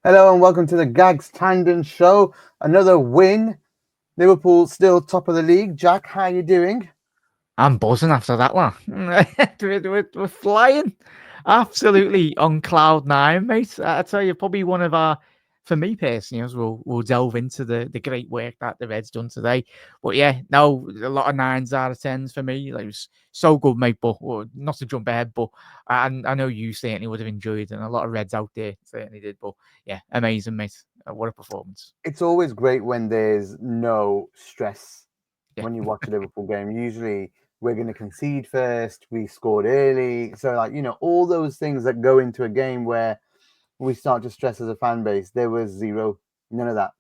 Hello and welcome to the Gags Tandon Show. Another win. Liverpool still top of the league. Jack, how you doing? I'm buzzing after that one. We're flying. Absolutely on cloud nine, mate. I tell you, probably one of our, for me personally, as we'll delve into the great work that the Reds done today. But yeah, no, a lot of 9s out of 10s for me. Like, it was so good, mate. But well, not to jump ahead, but I know you certainly would have enjoyed, and a lot of Reds out there certainly did. But yeah, amazing, mate. What a performance. It's always great when there's no stress Yeah. when you watch a Liverpool game. Usually we're going to concede first. We scored early. So, all those things that go into a game where we start to stress as a fan base, there was zero. None of that.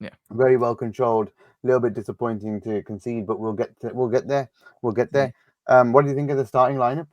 Yeah. Very well controlled. A little bit disappointing to concede, but we'll get there. We'll get Yeah. there. What do you think of the starting lineup?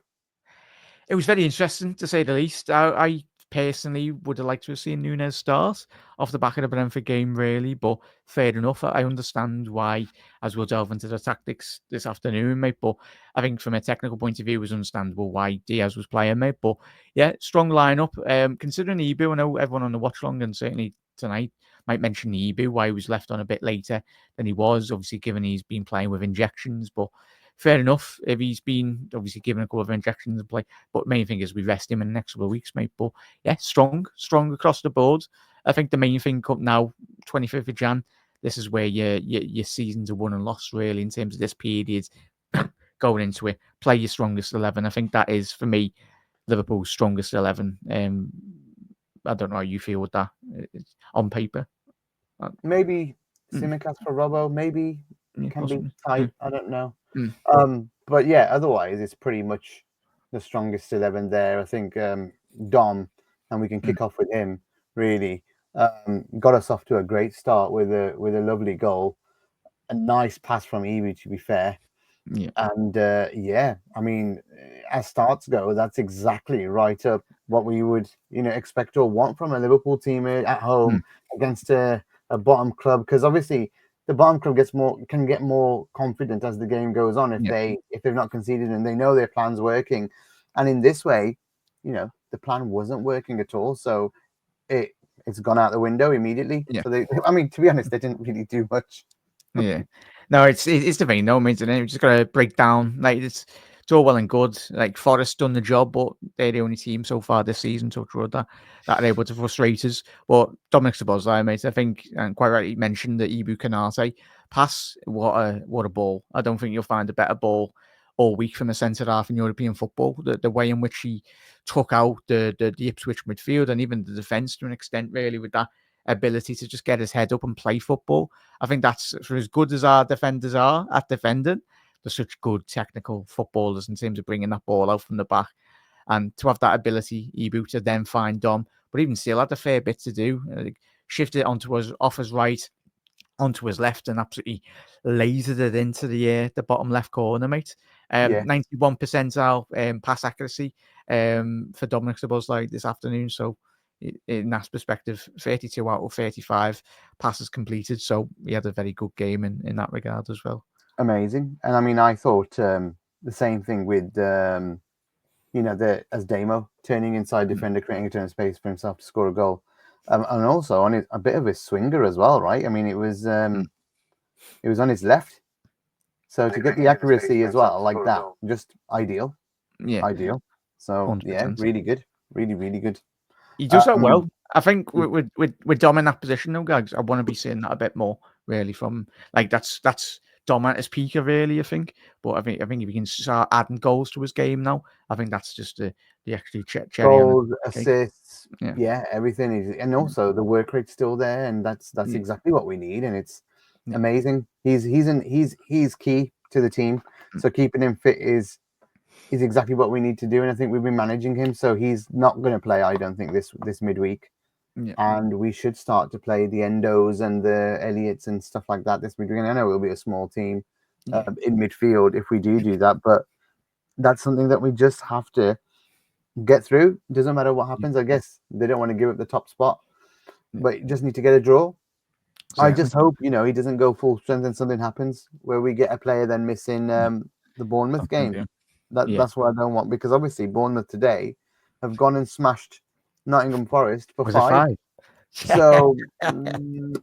It was very interesting, to say the least. I personally would have liked to have seen Nunes start off the back of the Brentford game, really, but fair enough. I understand why, as we'll delve into the tactics this afternoon, mate. But I think from a technical point of view, it was understandable why Diaz was playing, mate. But yeah, strong lineup. Considering Ebu, I know everyone on the watch long and certainly tonight might mention Ebu, why he was left on a bit later than he was, obviously, given he's been playing with injections. But fair enough if he's been obviously given a couple of injections and play. But main thing is we rest him in the next couple of weeks, mate. But yeah, strong across the board. I think the main thing come now, 25th of Jan, this is where your seasons are won and lost, really, in terms of this period going into it. Play your strongest 11. I think that is, for me, Liverpool's strongest 11. I don't know how you feel with that. It's on paper. Maybe Mm, Simicast for Robbo. Maybe yeah, can be possibly. tight. I don't know. Mm, But yeah, otherwise it's pretty much the strongest 11 there. I think Dom, and we can mm, kick off with him. Really, got us off to a great start with a lovely goal, a nice pass from Evie, to be fair. yeah. And yeah, I mean, as starts go, that's exactly right up what we would expect or want from a Liverpool team at home Mm, against a bottom club. Because obviously the bottom club can get more confident as the game goes on yeah. if they've not conceded and they know their plan's working. And in this way, the plan wasn't working at all, so it's gone out the window immediately. Yeah. So I mean, to be honest, they didn't really do much. Yeah. No, it's the thing, no means, and we just gotta break down. Like, it's all well and good. Like, Forest done the job, but they're the only team so far this season, touch wood, that are able to frustrate us. But Dominic Szoboszlai, mate, I think, and quite rightly mentioned the Ibu Kanate pass. What a ball! I don't think you'll find a better ball all week from a centre half in European football. The way in which he took out the Ipswich midfield and even the defence to an extent, really, with that ability to just get his head up and play football. I think that's, for as good as our defenders are at defending, they're such good technical footballers in terms of bringing that ball out from the back. And to have that ability, Ibu, to then find Dom, but even still had a fair bit to do. Shift it onto us, off his right, onto his left, and absolutely lasered it into the bottom left corner, mate. Yeah, 91 percentile pass accuracy for Dominic Szoboszlai this afternoon. So in that perspective, 32 out of 35 passes completed. So he had a very good game in that regard as well. amazing. And I mean, I thought the same thing with the as Damo turning inside Mm. defender, creating a turn of space for himself to score a goal, and also on a bit of a swinger as well, right? I mean, Mm. it was on his left, so to get the accuracy as well like that, just ideal, Yeah, ideal. So yeah, 100%. really good, really good. He does that Um, well. I think with Dom in that position, though, Gags, I want to be seeing that a bit more, really. From, like, that's Dom at his peak, really. I think, but I think if he can start adding goals to his game now, I think that's just the extra cherry on the Goals, cake. assists, Yeah, yeah, everything is, and yeah, also the work rate's still there, and that's yeah, exactly what we need, and it's yeah. amazing. He's key to the team, Mm, so keeping him fit is exactly what we need to do, and I think we've been managing him, so he's not going to play. I don't think this midweek, yeah, and we should start to play the Endos and the Elliots and stuff like that this midweek. And I know it'll be a small team yeah, in midfield if we do that, but that's something that we just have to get through. Doesn't matter what yeah, happens. I guess they don't want to give up the top spot, yeah. but you just need to get a draw. I Exactly. just hope he doesn't go full strength and something happens where we get a player then missing Yeah, the Bournemouth something, game. yeah, yeah. That's what I don't want, because obviously Bournemouth today have gone and smashed Nottingham Forest for Was it 5. 5? So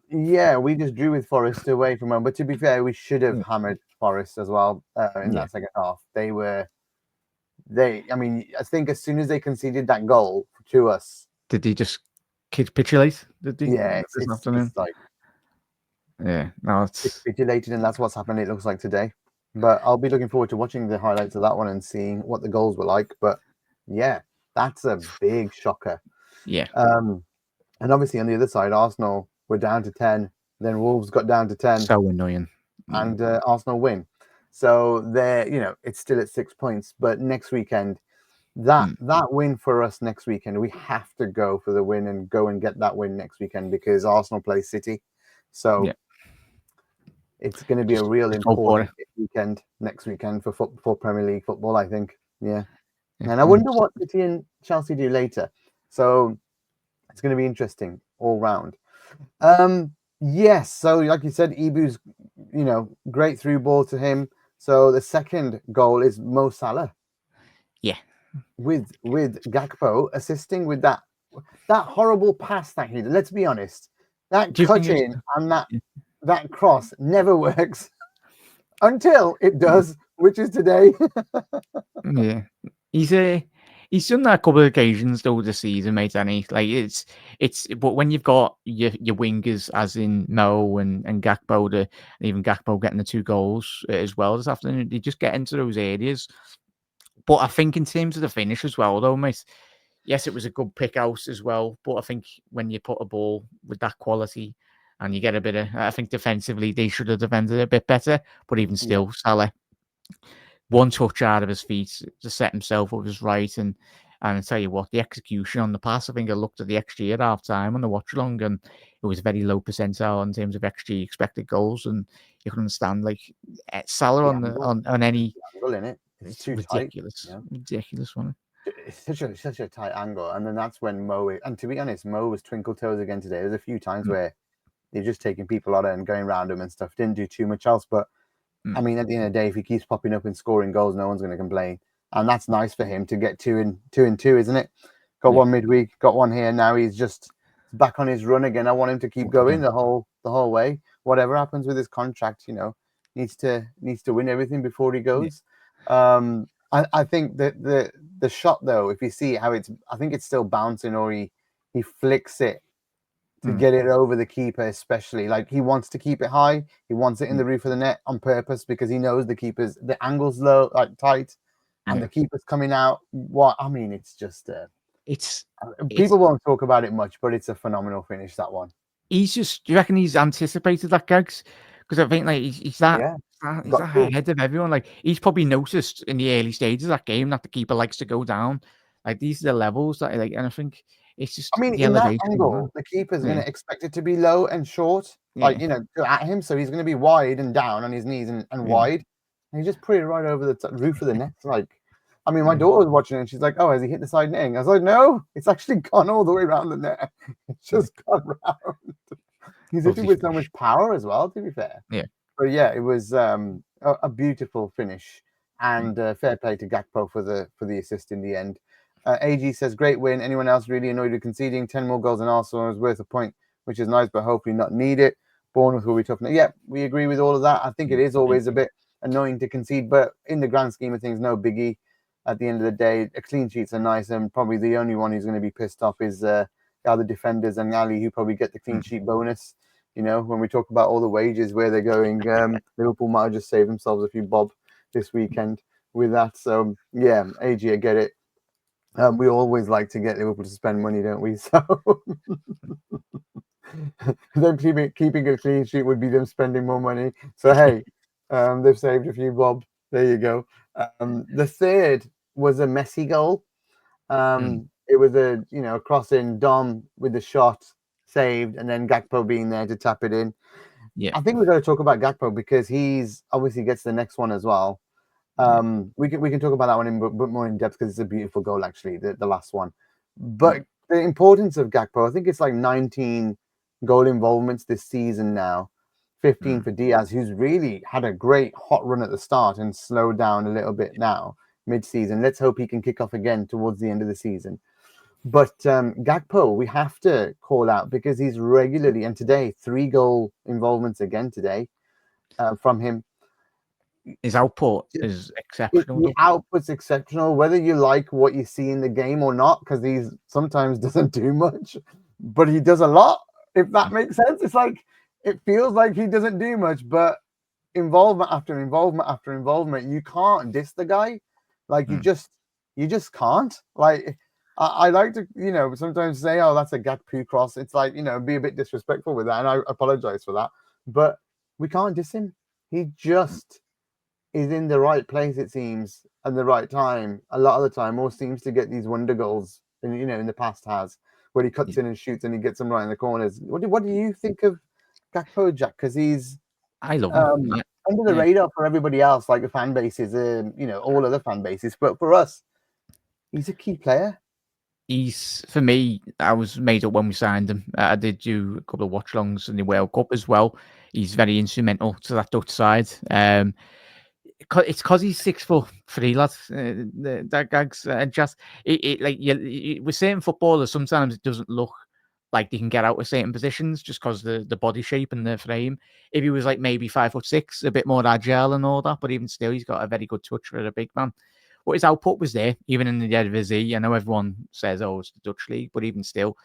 yeah, we just drew with Forest away from home. But to be fair, we should have hammered Forest as well in that second half. I mean, I think as soon as they conceded that goal to us, Did he just capitulate? Did he? yeah, This it's afternoon? like Yeah, no, it's capitulated, and that's what's happened. It looks like today. But I'll be looking forward to watching the highlights of that one and seeing what the goals were like. But yeah, that's a big shocker. yeah. And obviously on the other side, Arsenal were down to 10. Then Wolves got down to 10, So annoying. and Arsenal win. So it's still at 6 points. But next weekend, that win for us next weekend, we have to go for the win and go and get that win next weekend because Arsenal play City. So it's going to be a real important weekend next weekend for Premier League football, I think. Yeah. And I wonder what City and Chelsea do later. So it's going to be interesting all round. Yes. So like you said, Ibu's, great through ball to him. So the second goal is Mo Salah. Yeah. With Gakpo assisting with that horrible pass that he did. Let's be honest. That cut in and that cross never works until it does, which is today. Yeah. He's done that a couple of occasions though this season, mate, and it's but when you've got your wingers as in Mo and Gakpo and even Gakpo getting the 2 goals as well this afternoon, they just get into those areas. But I think in terms of the finish as well, though, mate, yes, it was a good pick out as well. But I think when you put a ball with that quality and you get a bit of, I think defensively they should have defended a bit better. But even still, Salah, one touch out of his feet to set himself up was right. And I tell you what, the execution on the pass, I think I looked at the XG at half time on the watch along, and it was very low percentile in terms of XG expected goals. And you can understand, like Salah on any. Angle in it. It's too ridiculous. Tight. Ridiculous one. It's such a tight angle, and then that's when Mo. And to be honest, Mo was twinkle toes again today. There's a few times where they're just taking people out and going around him and stuff. Didn't do too much else, but I mean, at the end of the day, if he keeps popping up and scoring goals, no one's going to complain, and that's nice for him to get 2 and 2, isn't it? Got one midweek, got one here. Now he's just back on his run again. I want him to keep going the whole way. Whatever happens with his contract, needs to win everything before he goes. I think that the shot though, if you see how I think it's still bouncing, or he flicks it to get it over the keeper, especially. Like he wants to keep it high. He wants it in the roof of the net on purpose because he knows the angle's low, like tight, and the keeper's coming out. It's just people won't talk about it much, but it's a phenomenal finish, that one. Do you reckon he's anticipated that, Gags? Because I think like he's that ahead of everyone. Like he's probably noticed in the early stages of that game that the keeper likes to go down. Like these are the levels that and I think it's just. In that angle, the keeper's going to expect it to be low and short, at him. So he's going to be wide and down on his knees and wide. And he just put it right over the roof of the net. Like, my daughter was watching it and she's like, "Oh, has he hit the side netting?" I was like, "No, it's actually gone all the way around the net. It's just gone round." He's hitting with so much power as well, to be fair. Yeah. But yeah, it was a beautiful finish, and fair play to Gakpo for the assist in the end. AG says, great win. Anyone else really annoyed with conceding? 10 more goals than Arsenal is worth a point, which is nice, but hopefully not need it. Bournemouth will be tough. Yeah, we agree with all of that. I think it is always a bit annoying to concede, but in the grand scheme of things, no biggie. At the end of the day, clean sheets are nice, and probably the only one who's going to be pissed off is the other defenders and Ali, who probably get the clean sheet bonus. When we talk about all the wages where they're going, Liverpool might have just saved themselves a few bob this weekend with that. So yeah, AG, I get it. We always like to get Liverpool to spend money, don't we? So them keeping a clean sheet would be them spending more money. So hey, they've saved a few bob. There you go. The third was a messy goal. It was a crossing, Dom with the shot saved, and then Gakpo being there to tap it in. Yeah, I think we've got to talk about Gakpo because he's obviously gets the next one as well. We can talk about that one in a bit more in depth because it's a beautiful goal, actually, the last one. But the importance of Gakpo, I think it's like 19 goal involvements this season now, 15 for Diaz, who's really had a great hot run at the start and slowed down a little bit now mid-season. Let's hope he can kick off again towards the end of the season. But Gakpo, we have to call out because he's regularly, and today, 3 goal involvements again today from him. His output is exceptional, The though. output's exceptional, whether you like what you see in the game or not, because he sometimes doesn't do much, but he does a lot, if that makes sense. It's like, it feels like he doesn't do much, but involvement after involvement after involvement, you can't diss the guy. Like, you just can't. Like, I like to, sometimes say, oh, that's a Gakpo cross. It's like, be a bit disrespectful with that, and I apologize for that. But we can't diss him. He just is in the right place, it seems, at the right time. A lot of the time, or seems to get these wonder goals, and in the past has, where he cuts in and shoots and he gets them right in the corners. What do you think of Gakpo, Jack? Because he's I love him. under the radar for everybody else, like the fan bases, all other fan bases. But for us, he's a key player. He's, for me, I was made up when we signed him. I did do a couple of watch-alongs in the World Cup as well. He's very instrumental to that Dutch side. It's because he's 6'3", lad. That Gags and just with certain footballers, sometimes it doesn't look like they can get out of certain positions just because the body shape and the frame. If he was like maybe 5'6", a bit more agile and all that, but even still, he's got a very good touch for a big man. But his output was there, even in the Eredivisie. I know everyone says, oh, it's the Dutch league, but even still,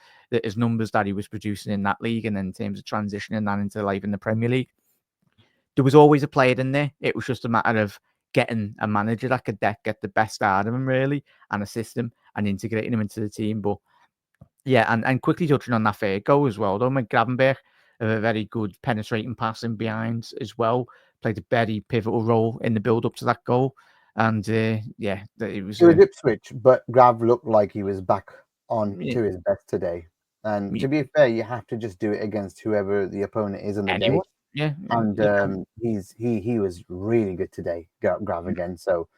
his numbers that he was producing in that league, and then in terms of transitioning that into life in the Premier League, there was always a player in there. It was just a matter of getting a manager that could get the best out of him, really, and assist him and integrating him into the team. But yeah, and quickly touching on that fair goal as well, though, Gravenberch, a very good penetrating passing behind as well, played a very pivotal role in the build up to that goal. And it was Ipswich, but Grav looked like he was back on to his best today. And to be fair, you have to just do it against whoever the opponent is on the day. Yeah, and he was really good today, Grav again. So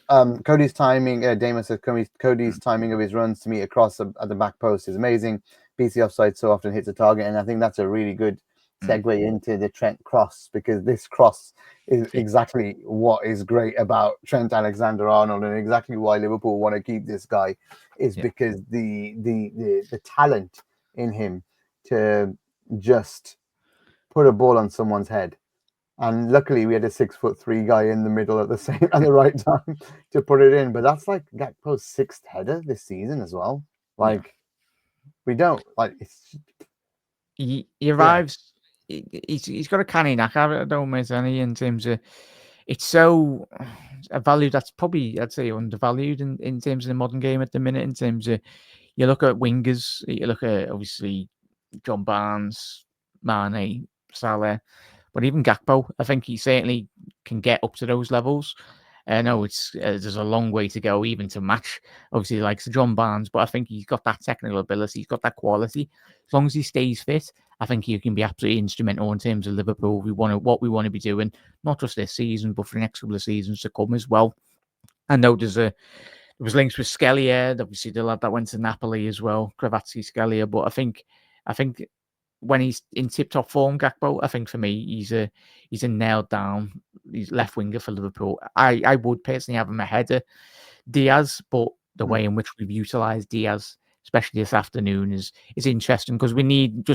Cody's timing, Damon says Cody's timing of his runs to meet across at the back post is amazing. BC offside so often hits a target, and I think that's a really good segue into the Trent cross, because this cross is exactly what is great about Trent Alexander-Arnold, and exactly why Liverpool want to keep this guy is because the talent in him to just put a ball on someone's head. And luckily we had a 6'3" guy in the middle at the right time to put it in. But that's like Gakpo's 6th header this season as well. Like, we don't like it's. He arrives. He's got a canny knack at it, don't miss any, in terms of it's so a value that's probably, I'd say, undervalued in terms of the modern game at the minute. In terms of, you look at wingers, you look at obviously John Barnes, Mane, Salah, but even Gakpo, I think he certainly can get up to those levels. I know there's a long way to go even to match, obviously, like John Barnes, but I think he's got that technical ability, he's got that quality. As long as he stays fit, I think he can be absolutely instrumental in terms of Liverpool. What we want to be doing, not just this season, but for the next couple of seasons to come as well. I know there was links with Skellier, obviously the lad that went to Napoli as well, Cravazzi Skellier, but I think when he's in tip-top form, Gakpo, I think for me, he's a nailed down. He's left winger for Liverpool. I would personally have him ahead of Diaz, but the way in which we've utilised Diaz, especially this afternoon, is interesting, because we need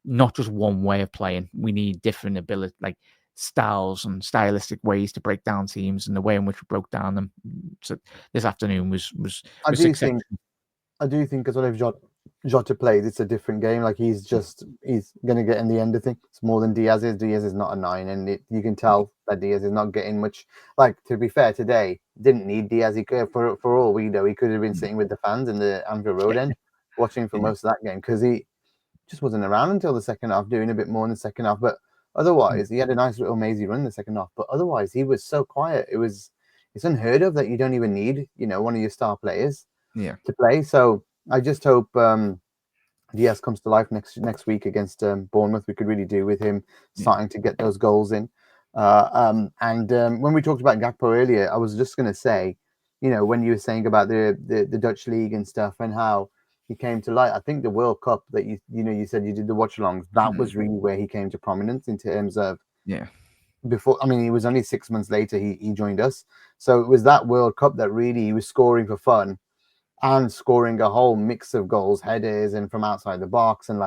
not just one way of playing. We need different ability, like styles and stylistic ways to break down teams, and the way in which we broke down them. So this afternoon was exceptional. I do think as well, if Jota plays, it's a different game. Like, he's going to get in the end of things. It's more than Diaz is. Diaz is not a 9, and you can tell that Diaz is not getting much. Like, to be fair, today didn't need Diaz. He could, for all we know, he could have been sitting with the fans in the Anfield Road end, watching for most of that game, because he just wasn't around until the second half, doing a bit more in the second half. But otherwise, he had a nice little mazy run in the second half. But otherwise, he was so quiet. It's unheard of that you don't even need, one of your star players to play. So I just hope Diaz comes to life next week against Bournemouth. We could really do with him starting to get those goals in. And when we talked about Gakpo earlier, I was just going to say, when you were saying about the Dutch league and stuff and how he came to light, I think the World Cup that you said you did the watch-alongs, that was really where he came to prominence in terms of before. I mean, he was only 6 months later he joined us, so it was that World Cup that really he was scoring for fun. and scoring a whole mix of goals, headers, and from outside the box, and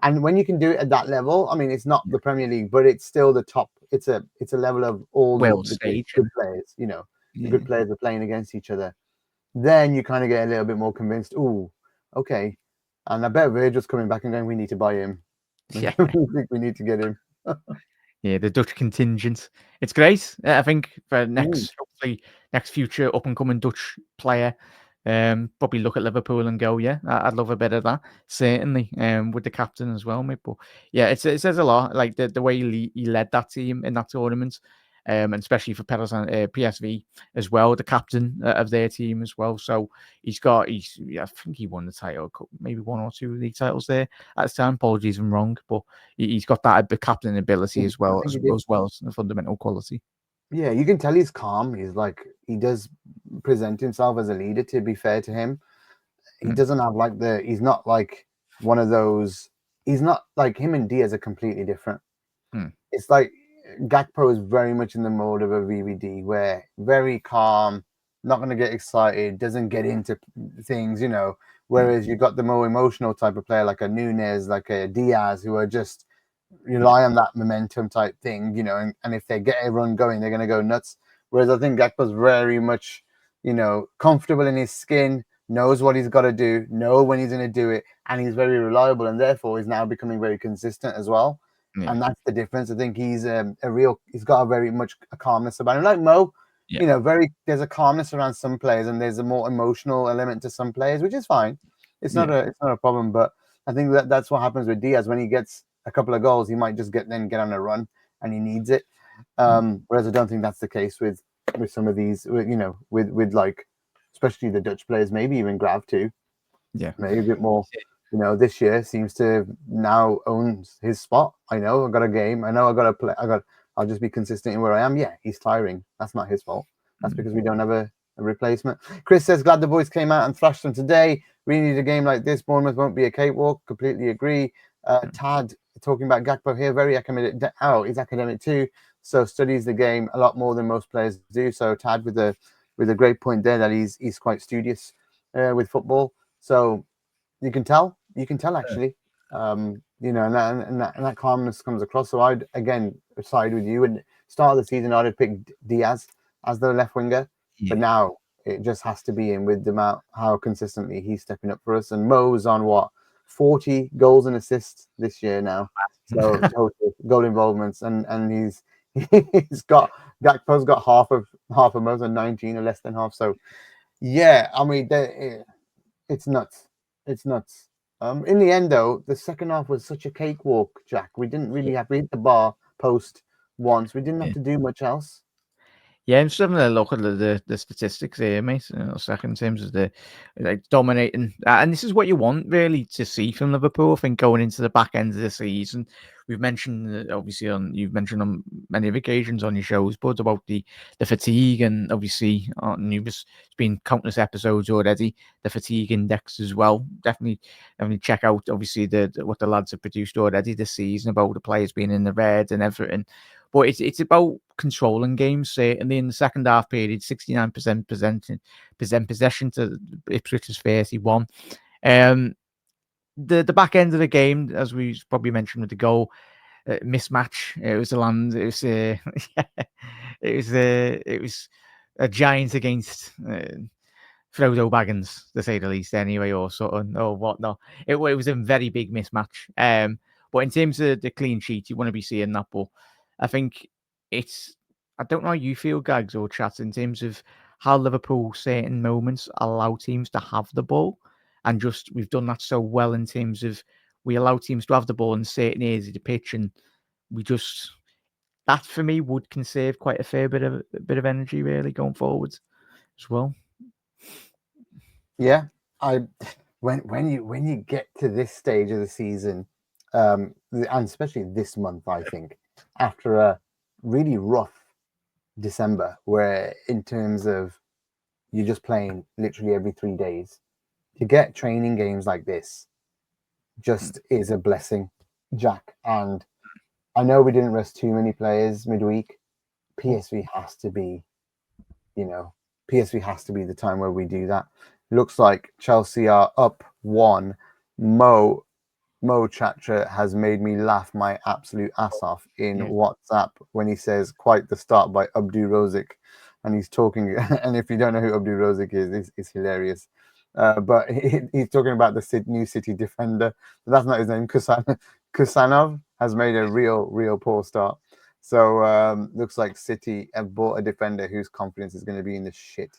and when you can do it at that level, I mean, it's not the Premier League, but it's still the top. It's a level of all World the stage. good players. You know, the Yeah. good players are playing against each other. Then you kind of get a little bit more convinced. Oh, okay. And I bet Virgil's coming back and going, we need to buy him. Yeah. We need to get him. Yeah, the Dutch contingent. It's great. I think for hopefully next future up and coming Dutch player, probably look at Liverpool and go, yeah, I'd love a bit of that. Certainly, with the captain as well, mate. But yeah, it says a lot. Like the way he led that team in that tournament, and especially for PSV as well, the captain of their team as well. So I think he won the title, maybe one or two league titles there at the time. Apologies if I'm wrong, but he's got that captain ability as well as the fundamental quality. Yeah, you can tell he's calm. He's he does present himself as a leader, to be fair to him. He doesn't have he's not like one of those, he's not like him and Diaz are completely different. It's like Gakpo is very much in the mode of a VVD, where very calm, not going to get excited, doesn't get into things, you know. Whereas you've got the more emotional type of player like a Nunes, like a Diaz, who are just rely on that momentum type thing, you know, and if they get a run going, they're going to go nuts. Whereas I think Gakpo's very much, you know, comfortable in his skin, knows what he's got to do, know when he's going to do it, and he's very reliable, and therefore is now becoming very consistent as well. Yeah. And that's the difference. I think he's he's got a very much a calmness about him. Like Mo, you know, there's a calmness around some players, and there's a more emotional element to some players, which is fine. It's not a problem. But I think that's what happens with Diaz. When he gets a couple of goals, he might just get on a run, and he needs it. Whereas I don't think that's the case with some of these, you know, with like especially the Dutch players, maybe even Grav too. Yeah, maybe a bit more. You know, this year seems to now own his spot. I know I got a game. I know I got to play. I'll just be consistent in where I am. Yeah, he's tiring. That's not his fault. That's because we don't have a replacement. Chris says, glad the boys came out and thrashed them today. We need a game like this. Bournemouth won't be a cakewalk. Completely agree. Tad talking about Gakpo here, very academic. He's academic too. So studies the game a lot more than most players do. So Tad with a great point there that he's quite studious with football. So you can tell actually, you know, and that calmness comes across. So I'd again side with you. And start of the season, I'd have picked Diaz as the left winger, but now it just has to be in with how consistently he's stepping up for us. And Mo's on 40 goals and assists this year now. So total goal involvements, and he's got Gakpo's got half of Mo's and 19 or less than half. So yeah, I mean it's nuts. It's nuts. In the end, though, the second half was such a cakewalk, Jack. We didn't really have to hit the bar post once. We didn't have to do much else. Yeah, I'm just having a look at the statistics here, mate. Second in terms of the dominating, and this is what you want really to see from Liverpool. I think going into the back end of the season, we've mentioned obviously you've mentioned on many of on your shows, but about the fatigue, and obviously it's been countless episodes already. The fatigue index as well. Definitely check out obviously what the lads have produced already this season about the players being in the red and everything. But it's about controlling games. Certainly in the second half period, 69% possession to Ipswich's 31. The back end of the game, as we probably mentioned with the goal mismatch, it was a land. It was it was a giant against Frodo Baggins, to say the least, anyway, or Sutton or whatnot. It was a very big mismatch. But in terms of the clean sheet, you want to be seeing that. But I think I don't know how you feel, Gags or Chat, in terms of how Liverpool, certain moments, allow teams to have the ball. And just, we've done that so well in terms of we allow teams to have the ball in certain areas of the pitch. And that for me would conserve quite a fair bit of energy, really, going forward as well. Yeah, when you get to this stage of the season, and especially this month, I think after a really rough December, where in terms of you're just playing literally every 3 days, to get training games like this just is a blessing, Jack. And I know we didn't rest too many players midweek. PSV has to be the time where we do that. looks like Chelsea are up 1. Mo Chatra has made me laugh my absolute ass off in Yeah. WhatsApp when he says "quite the start" by Abdu Rozik, and he's talking. And if you don't know who Abdu Rozik is, it's hilarious. But he's talking about the new City defender. That's not his name. Kusanov has made a real poor start. So looks like City have bought a defender whose confidence is going to be in the shit.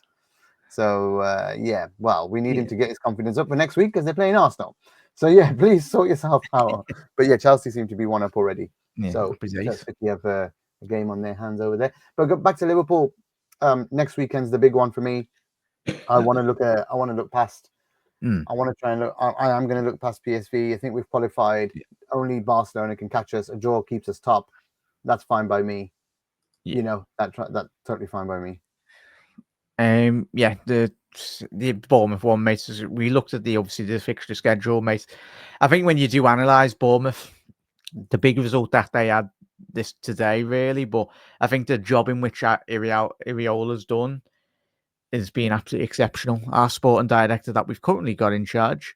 So yeah, well, we need him Yeah. to get his confidence up for next week because they're playing Arsenal. So yeah, please sort yourself out. But yeah, Chelsea seem to be one up already. Yeah. So Happy days. City have a game on their hands over there. But go back to Liverpool. Next weekend's the big one for me. I want to look past. Mm. I want to try and look. I am going to look past PSV. I think we've qualified. Yeah. Only Barcelona can catch us. A draw keeps us top. That's fine by me. Yeah. You know, that's totally fine by me. Yeah, the Bournemouth one, mate. We looked at obviously the fixture schedule, mate. I think when you do analyse Bournemouth, the big result that they had this today, really, but I think the job in which Iriola's done has been absolutely exceptional. Our sporting director that we've currently got in charge,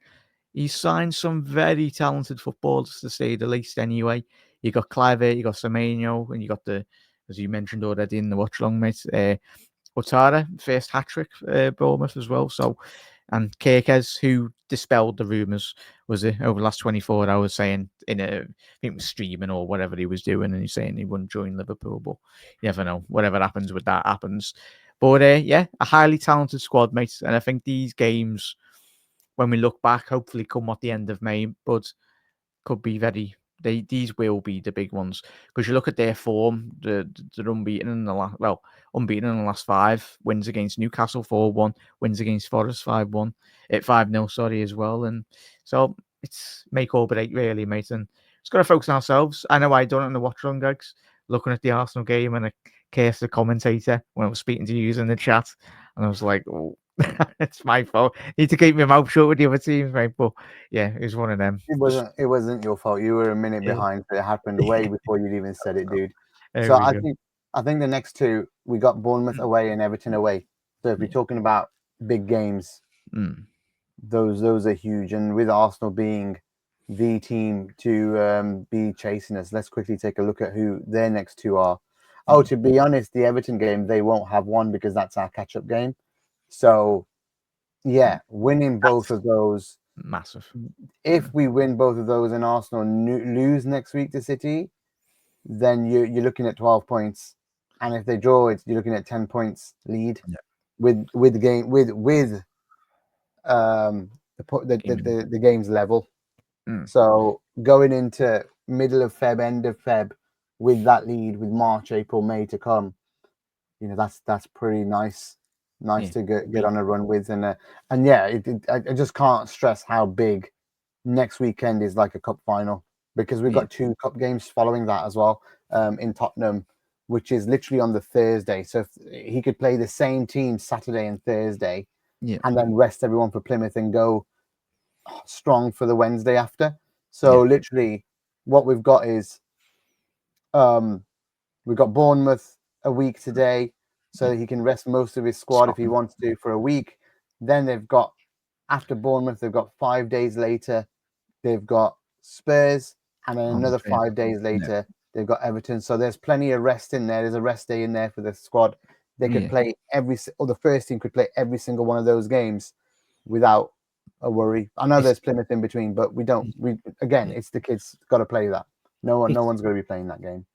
he's signed some very talented footballers, to say the least. Anyway, you got Clive, you got Semenyo, and you got as you mentioned already in the watch long, mate. Ouattara, first hat trick, Bournemouth as well. So, and Kirkes, who dispelled the rumours, was it over the last 24 hours, saying I think it was streaming or whatever he was doing, and he's saying he wouldn't join Liverpool. But you never know. Whatever happens with that happens. But yeah, a highly talented squad, mate. And I think these games, when we look back, hopefully come at the end of May, but could be these will be the big ones because you look at their form. They're unbeaten in the last 5 wins against Newcastle 4-1, wins against Forest 5-1, 5-0, sorry, as well. And so it's make or break, really, mate. And it's got to focus on ourselves. I know I done it in the watch on, Gags, looking at the Arsenal game, and I cursed the commentator when I was speaking to you in the chat, and I was like, oh. It's my fault. Need to keep my mouth shut with the other teams, mate. But yeah, it was one of them. It wasn't your fault. You were a minute Yeah. behind, so it happened way before you'd even said it, dude. There So we go. I think the next two we got Bournemouth away and Everton away. So if you're talking about big games, those are huge. And with Arsenal being the team to be chasing us, let's quickly take a look at who their next two are. Oh, to be honest, the Everton game they won't have one because that's our catch-up game. So yeah, winning both of those. Massive. If we win both of those and Arsenal lose next week to City, then you're looking at 12 points, and if they draw it, you're looking at 10 points lead with the game with the game's level. So going into middle of Feb, end of Feb, with that lead, with March, April, May to come, that's pretty nice. To get on a run with, and yeah, I just can't stress how big next weekend is, like a cup final, because we've got 2 cup games following that as well, in Tottenham, which is literally on the Thursday. So if he could play the same team Saturday and Thursday, and then rest everyone for Plymouth and go strong for the Wednesday after. So literally, what we've got is, we've got Bournemouth a week today, so that he can rest most of his squad if he wants to for a week. Then they've got, after Bournemouth, they've got 5 days later, they've got Spurs, and then another 5 days later, they've got Everton. So there's plenty of rest in there. There's a rest day in there for the squad. They could play the first team could play every single one of those games without a worry. I know there's Plymouth in between, but it's the kids got to play that. No one's going to be playing that game.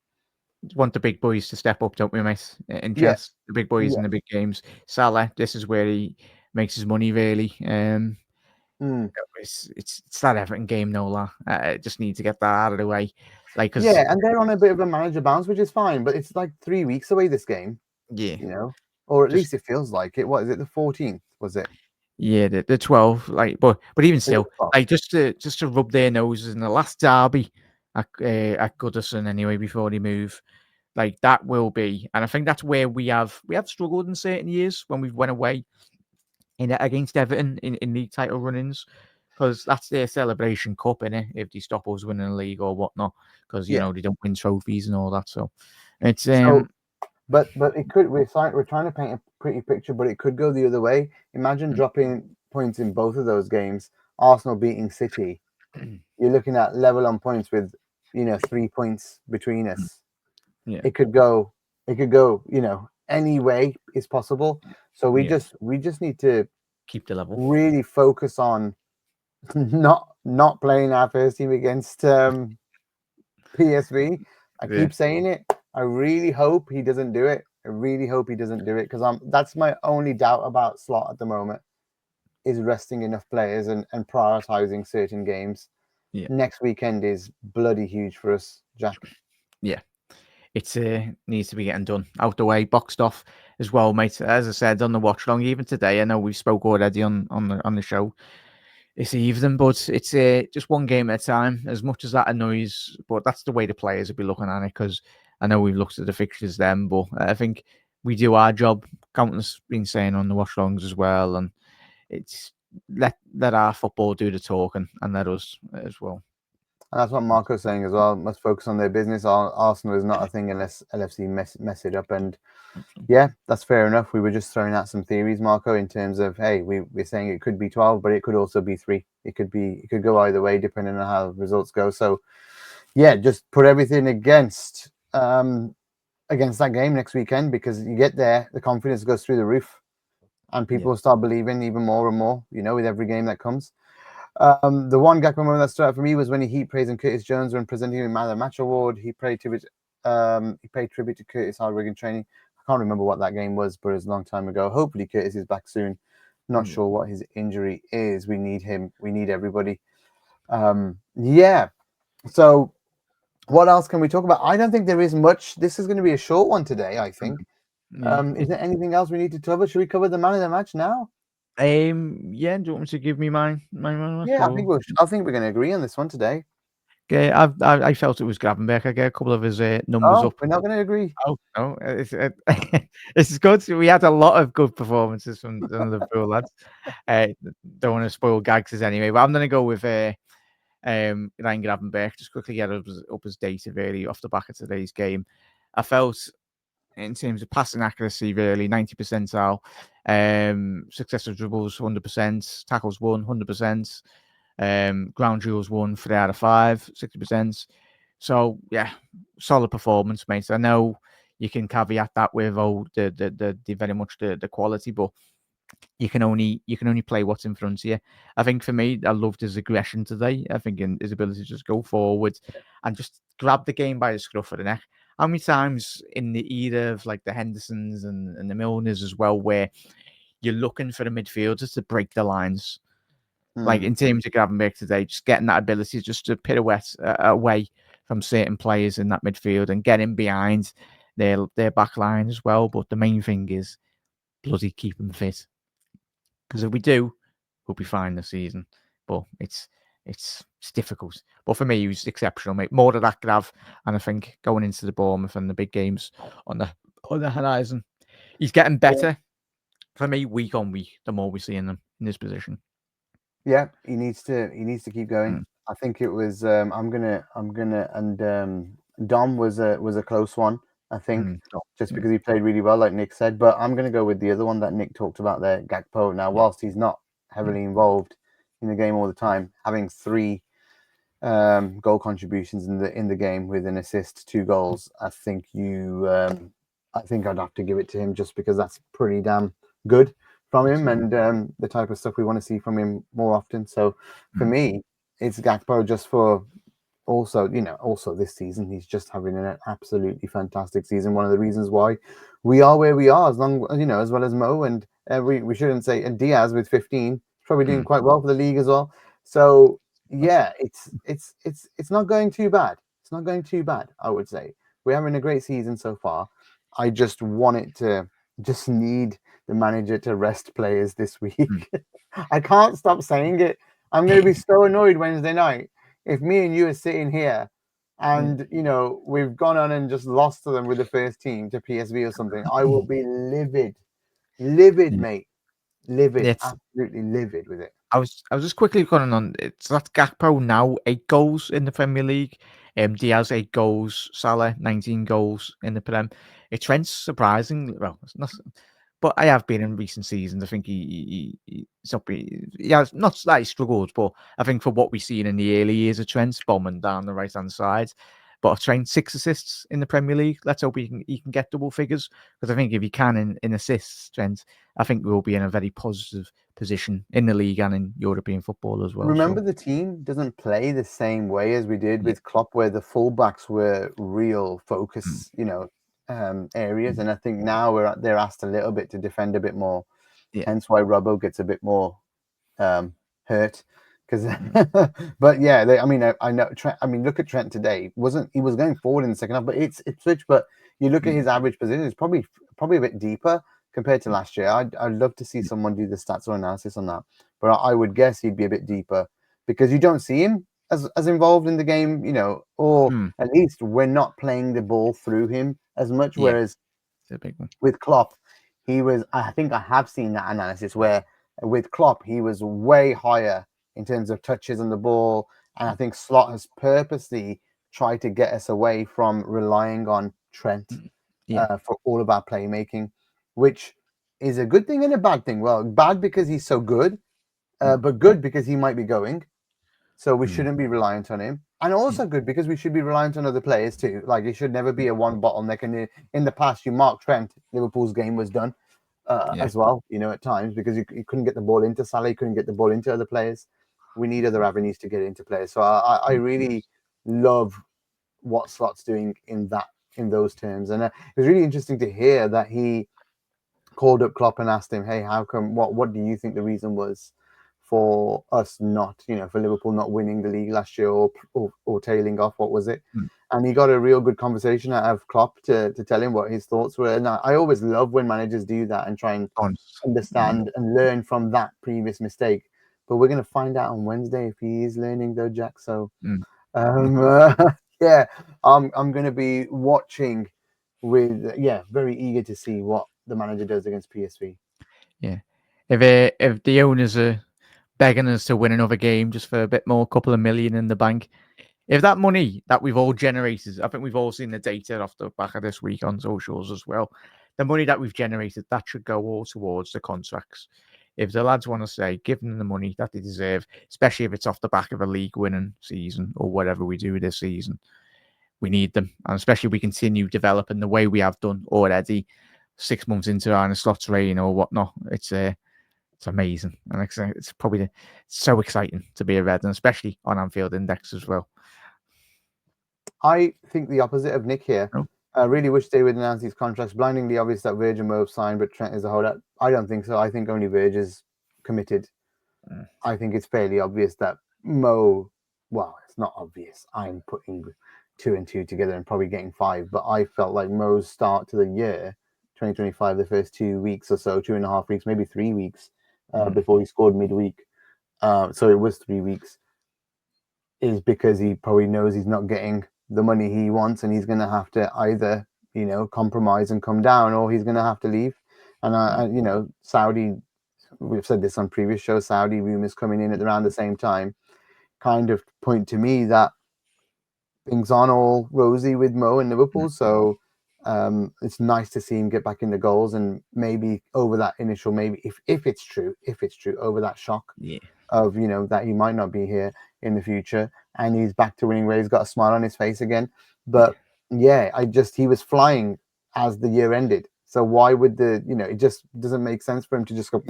Want the big boys to step up, don't we, mate? In chess, the big boys in the big games. Salah, this is where he makes his money, really. It's that Everton game, Nola. Just need to get that out of the way. And they're on a bit of a manager bounce, which is fine, but it's like 3 weeks away, this game. Yeah. Or at least it feels like it. What is it? The 14th, was it? Yeah, the 12. But even still, just to rub their noses in the last derby at Goodison anyway before they move. That will be, and I think that's where we have struggled in certain years when we've went away against Everton in league title run-ins, because that's their celebration cup, innit? If they stop us winning a league or whatnot, because they don't win trophies and all that. So it's but it could. We're trying to paint a pretty picture, but it could go the other way. Imagine dropping points in both of those games. Arsenal beating City. You're looking at level on points with, 3 points between us. Yeah. It could go, any way is possible. So we Yeah. just need to Keep the level. really focus on not playing our first team against PSV. I Yeah. keep saying it. I really hope he doesn't do it. I really hope he doesn't do it, because that's my only doubt about Slot at the moment, is resting enough players and prioritizing certain games. Yeah. Next weekend is bloody huge for us, Jack. Yeah. It needs to be getting done, out the way, boxed off as well, mate. As I said on the watch long, even today, I know we spoke already on the show this evening, but it's just one game at a time. As much as that annoys, but that's the way the players will be looking at it, because I know we've looked at the fixtures then, but I think we do our job. Countless been saying on the watch longs as well, and it's let our football do the talking and let us as well. And that's what Marco's saying as well. Must focus on their business. Arsenal is not a thing unless LFC mess it up. And yeah, that's fair enough. We were just throwing out some theories, Marco, in terms of, hey, we're saying it could be 12, but it could also be 3. It could go either way depending on how results go. So yeah, just put everything against that game next weekend, because you get there, the confidence goes through the roof, and people start believing even more and more, with every game that comes. The one Gakpo moment that stood out for me was when he heaped praise on Curtis Jones when presenting him Man of the Match award. He paid tribute to Curtis' hard work in training. I can't remember what that game was, but it was a long time ago. Hopefully Curtis is back soon. Not sure what his injury is. We need him. We need everybody. Yeah. So what else can we talk about? I don't think there is much. This is going to be a short one today, I think. Is there anything else we need to cover? Should we cover the Man of the Match now? Yeah, do you want me to give me my Yeah, I think we're going to agree on this one today. Okay, I felt it was Gravenberch. I get a couple of his numbers up. We're not going to agree. Oh no, it's good. We had a lot of good performances from the Liverpool lads. Don't want to spoil Gags anyway, but I'm going to go with Ryan Gravenberch. Just quickly get up his data really off the back of today's game. I felt, in terms of passing accuracy, really 90 percentile. Successful dribbles 100%, tackles 100%. Ground duels 3 out of 5, 60%. So yeah, solid performance, mate. I know you can caveat that with the very much the quality, but you can only play what's in front of you. I think for me, I loved his aggression today. I think in his ability to just go forward and just grab the game by the scruff of the neck. How many times in the era of like the Hendersons and the Milners as well, where you're looking for the midfielders to break the lines, like in terms of Gravenberch today, just getting that ability just to pirouette away from certain players in that midfield and get in behind their back line as well. But the main thing is bloody keep them fit, because if we do, we'll be fine this season. But it's difficult. But for me, he was exceptional, mate. More of that Grav, and I think going into the Bournemouth and the big games on the horizon, he's getting better. For me, week on week, the more we see him in this position. Yeah, he needs to keep going. I think it was I'm gonna and Dom was a close one, I think, just because he played really well, like Nick said. But I'm gonna go with the other one that Nick talked about there, Gakpo. Now, whilst he's not heavily involved in the game all the time, having 3 goal contributions in the game with an assist, 2 goals, I think I'd have to give it to him, just because that's pretty damn good from him, and the type of stuff we want to see from him more often. So for me, it's Gakpo, just for also this season, he's just having an absolutely fantastic season. One of the reasons why we are where we are, as well as Mo, and we shouldn't say, and Diaz with 15, probably doing quite well for the league as well. So yeah, it's not going too bad. It's not going too bad, I would say. We're having a great season so far. I just need the manager to rest players this week. I can't stop saying it. I'm going to be so annoyed Wednesday night if me and you are sitting here and, we've gone on and just lost to them with the first team, to PSV or something. I will be livid, mate. Livid, absolutely livid with it. I was just quickly going on. It's that Gakpo now 8 goals in the Premier League. Diaz 8 goals. Salah 19 goals in the Prem. Trent's surprising. Well, it's not, but I have been in recent seasons. I think he's not he has not that he struggled, but I think for what we've seen in the early years of Trent, bombing down the right hand side. But Trent 6 assists in the Premier League. Let's hope he can get double figures, because I think if he can in assists, Trent, I think we'll be in a very positive position in the league and in European football as well. Remember, So, the team doesn't play the same way as we did yeah. with Klopp, where the fullbacks were real focus, areas. And I think now they're asked a little bit to defend a bit more. Yeah. Hence why Robbo gets a bit more hurt. Because, but yeah, I know. Trent, look at Trent today. He was going forward in the second half, but it's Ipswich. But you look at his average position; it's probably a bit deeper compared to last year. I'd love to see someone do the stats or analysis on that, but I would guess he'd be a bit deeper, because you don't see him as involved in the game, or at least we're not playing the ball through him as much. Yeah. Whereas It's a big one. with Klopp, he was. I think I have seen that analysis where with Klopp he was way higher in terms of touches on the ball, and I think Slot has purposely tried to get us away from relying on Trent for all of our playmaking, which is a good thing and a bad thing. Well, bad because he's so good, but good because he might be going. So we shouldn't be reliant on him. And also good because we should be reliant on other players too. Like, it should never be a one bottleneck. And in the past, you mark Trent, Liverpool's game was done as well, at times, because you couldn't get the ball into Salah, you couldn't get the ball into other players. We need other avenues to get into players. So I really love what Slot's doing in those terms. And it was really interesting to hear that he called up Klopp and asked him, hey, how come, what do you think the reason was for us not, for Liverpool not winning the league last year, or tailing off? What was it? And he got a real good conversation out of Klopp to tell him what his thoughts were. And I always love when managers do that and try and understand and learn from that previous mistake. But we're going to find out on Wednesday if he is learning, though, Jack. So, yeah, I'm going to be watching with, very eager to see what the manager does against PSV. Yeah. If the owners are begging us to win another game just for a bit more, couple of million in the bank, if that money that we've all generated, I think we've all seen the data off the back of this week on socials as well, the money that we've generated, that should go all towards the contracts. If the lads want to say, give them the money that they deserve, especially if it's off the back of a league winning season or whatever we do this season, we need them. And especially if we continue developing the way we have done already 6 months into our Slot's reign or whatnot. It's amazing. And it's probably so exciting to be a Red, and especially on Anfield Index as well. I think the opposite of Nick here. I really wish they would announce these contracts. Blindingly obvious that Virg and Mo have signed, but Trent is a holdout. I don't think so. I think only Virg is committed. I think it's fairly obvious that Mo, well, it's not obvious. I'm putting 2 and 2 together and probably getting 5, but I felt like Mo's start to the year 2025, the first 2 weeks or so, 2.5 weeks, maybe 3 weeks before he scored midweek. So it was 3 weeks, is because he probably knows he's not getting the money he wants, and he's going to have to either, compromise and come down, or he's going to have to leave. And, Saudi, we've said this on previous shows, Saudi rumors coming in at around the same time kind of point to me that things aren't all rosy with Mo and Liverpool. So it's nice to see him get back in the goals, and maybe over that initial, maybe if it's true, over that shock of, that he might not be here in the future, and he's back to winning where he's got a smile on his face again. But he was flying as the year ended. So why would it just doesn't make sense for him to just go,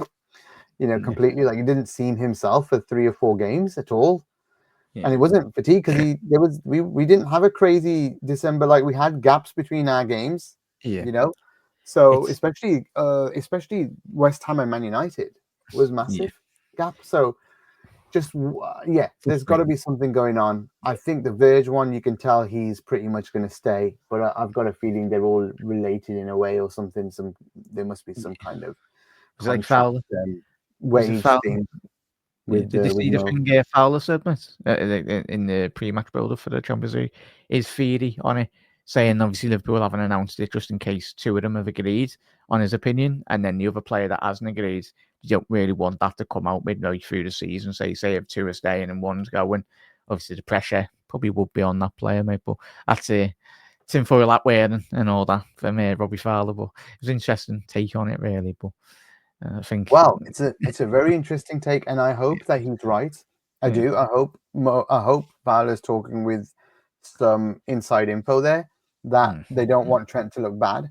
completely, like, he didn't seem himself for 3 or 4 games at all. And it wasn't fatigue, because we didn't have a crazy December. Like, we had gaps between our games, So especially West Ham and Man United was massive gap. So just there's got to be something going on. I think the Verge one, you can tell he's pretty much going to stay, but I've got a feeling they're all related in a way or something. There must be some kind of contract, wage thing. Did you see the thing Fowler said, mate, in the pre-match build-up for the Champions League? His theory on it, saying obviously Liverpool haven't announced it just in case 2 of them have agreed on his opinion, and then the other player that hasn't agreed, you don't really want that to come out midway through the season. Say if 2 are staying and 1's going, obviously the pressure probably would be on that player, mate. But that's tinfoil hat wearing and all that from Robbie Fowler. But it was an interesting take on it, really. But I think Well, it's a very interesting take, and I hope that he's right. I Yeah. do. I hope Fowler's talking with some inside info there that they don't want Trent to look bad,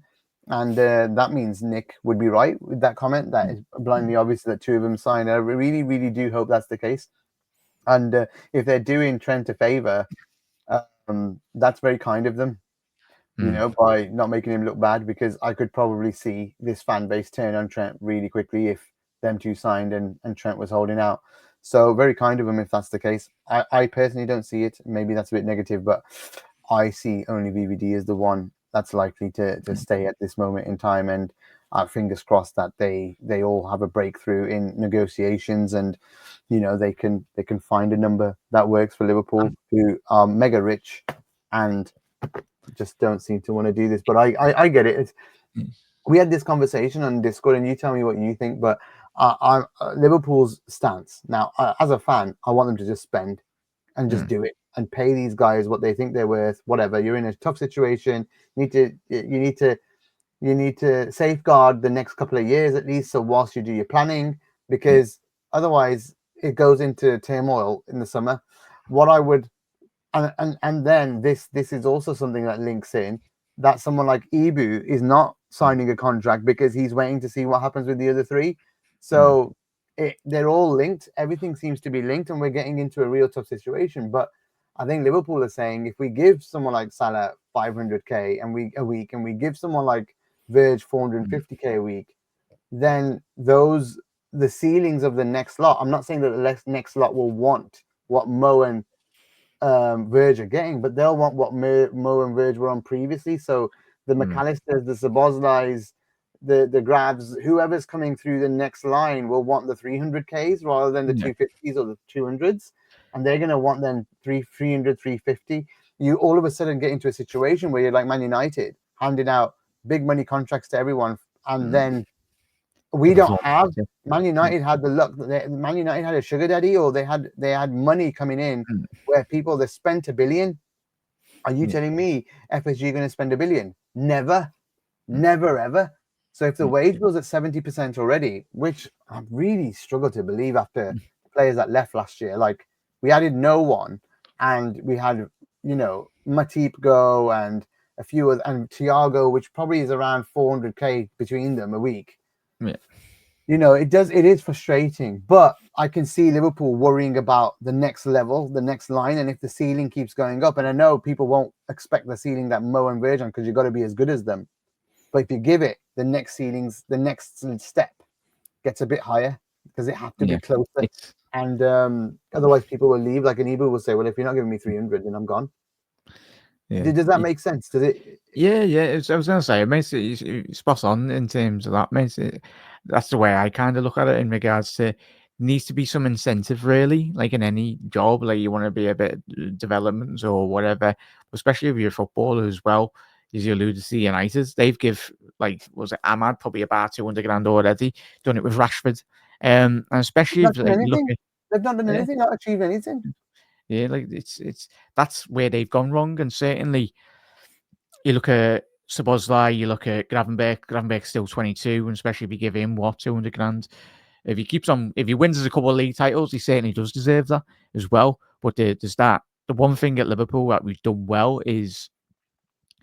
and that means Nick would be right with that comment. That is blindly obvious that two of them signed. I really, really do hope that's the case. And if they're doing Trent a favor, that's very kind of them, you know, by not making him look bad, because I could probably see this fan base turn on Trent really quickly if them two signed and Trent was holding out. So very kind of him if that's the case. I personally don't see it. Maybe that's a bit negative, but I see only VVD as the one that's likely to stay at this moment in time. And fingers crossed that they all have a breakthrough in negotiations, and you know they can find a number that works for Liverpool, who are mega rich and just don't seem to want to do this. But I get it. We had this conversation on Discord, and you tell me what you think. But Liverpool's stance now, as a fan, I want them to just spend and just do it and pay these guys what they think they're worth. Whatever, you're in a tough situation. You need to safeguard the next couple of years at least. So whilst you do your planning, because otherwise it goes into turmoil in the summer. What I would and then this is also something that links in that someone like Ibu is not signing a contract because he's waiting to see what happens with the other three. So they're all linked. Everything seems to be linked, and we're getting into a real tough situation. But I think Liverpool are saying if we give someone like Salah 500k a week, and we give someone like Verge 450k a week, then the ceilings of the next lot. I'm not saying that the next lot will want what Mo and Verge are getting, but they'll want what Mo and Verge were on previously. So the McAllisters, the Szoboszlais, the Grabs, whoever's coming through the next line will want the 300Ks rather than the 250s or the 200s. And they're going to want then 300, 350. You all of a sudden get into a situation where you're like Man United, handing out big money contracts to everyone. And then we don't have. Man United had the luck. Man United had a sugar daddy, or they had money coming in where people they spent $1 billion. Are you telling me FSG are going to spend $1 billion? Never, never, ever. So if the wage was at 70% already, which I really struggle to believe after players that left last year, like we added no one, and we had Matip go and a few and Thiago, which probably is around 400k between them a week. Yeah. It is frustrating, but I can see Liverpool worrying about the next level, the next line, and if the ceiling keeps going up. And I know people won't expect the ceiling that Mo and Verge on, because you've got to be as good as them. But if you give it, the next step gets a bit higher, because it has to be closer. And otherwise people will leave. Like an Ibu will say, well, if you're not giving me 300, then I'm gone. Yeah. Does that make sense? Does it? Yeah. I was going to say, it makes it spot on in terms of that. That's the way I kind of look at it in regards to needs to be some incentive, really, like in any job. Like you want to be a bit development or whatever, especially if you're a footballer as well. As you alluded to, United, they've give was it Ahmad probably about 200 grand already, done it with Rashford, and especially if they've not done anything, not achieved anything. Yeah, like it's that's where they've gone wrong, and certainly you look at Szoboszlai, you look at Gravenberg's still 22, and especially if you give him 200 grand. If he wins a couple of league titles, he certainly does deserve that as well. But there's that. The one thing at Liverpool that we've done well is,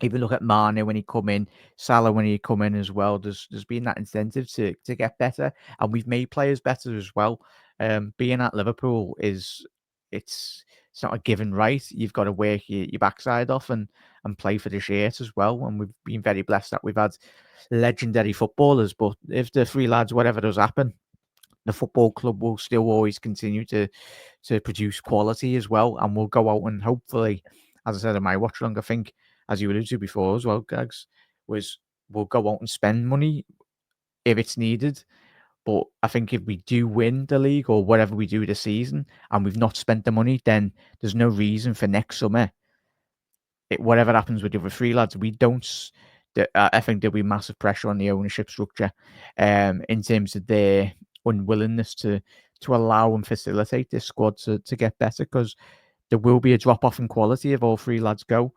if you look at Mane when he come in, Salah when he come in as well, there's been that incentive to get better, and we've made players better as well. Being at Liverpool it's not a given right. You've got to work your backside off and play for the shirt as well. And we've been very blessed that we've had legendary footballers. But if the three lads, whatever does happen, the football club will still always continue to produce quality as well, and we'll go out and hopefully, as I said in my watch along, I think, as you alluded to before as well, Gags, we'll go out and spend money if it's needed. But I think if we do win the league or whatever we do this season and we've not spent the money, then there's no reason for next summer, whatever happens with the other three lads, we don't. I think there'll be massive pressure on the ownership structure in terms of their unwillingness to allow and facilitate this squad to get better, because there will be a drop off in quality if all three lads go.